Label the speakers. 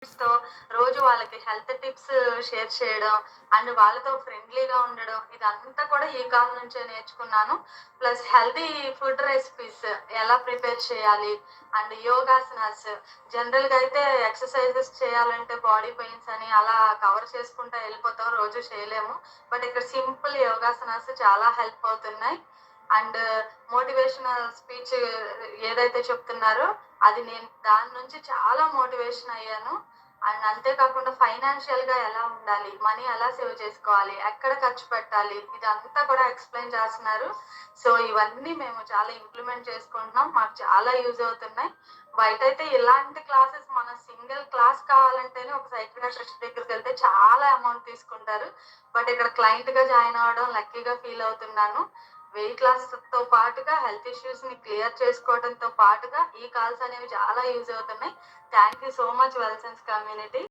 Speaker 1: తో రోజు వాళ్ళకి హెల్త్ టిప్స్ షేర్ చేయడం అండ్ వాళ్ళతో ఫ్రెండ్లీగా ఉండడం ఇదంతా కూడా ఈ కాల్ నుంచే నేర్చుకున్నాను. ప్లస్ హెల్తీ ఫుడ్ రెసిపీస్ ఎలా ప్రిపేర్ చేయాలి అండ్ యోగాసనాస్ జనరల్‌గా అయితే ఎక్సర్‌సైజెస్ చేయాలంటే బాడీ పెయిన్స్ అని అలా కవర్ చేసుకుంటా వెళ్ళిపోతాం. రోజు చేయలేము. బట్ ఇక్కడ సింపుల్ యోగాసనాస్ చాలా హెల్ప్ అవుతున్నాయి. అండ్ మోటివేషనల్ స్పీచ్ ఏదైతే చెప్తున్నారో అది నేను దాని నుంచి చాలా మోటివేషన్ అయ్యాను. అండ్ అంతే కాకుండా ఫైనాన్షియల్‌గా ఎలా ఉండాలి? మనీ ఎలా సేవ్ చేసుకోవాలి? ఎక్కడ ఖర్చు పెట్టాలి? ఇదంతా కూడా ఎక్స్‌ప్లెయిన్ చేస్తున్నారు. సో, ఇవన్నీ మేము చాలా ఇంప్లిమెంట్ చేసుకుంటున్నాం. మాకు చాలా యూజ్ అవుతున్నాయి. బయటైతే ఇలాంటి క్లాసెస్ మన సింగిల్ క్లాస్ కావాలంటేనే ఒక సైకియాట్రిస్ట్ దగ్గరికెళ్తే చాలా అమౌంట్ తీసుకుంటారు. బట్ ఇక్కడ క్లయింట్‌గా జాయిన్ అవ్వడం లక్కీగా ఫీల్ అవుతున్నాను. వెయిట్ లాస్‌తో పాటుగా హెల్త్ ఇష్యూస్‌ని క్లియర్ చేసుకోవడంతో పాటుగా ఈ కాల్స్ అనేవి చాలా యూజ్ అవుతున్నాయి. Thank you so much Wellsense community.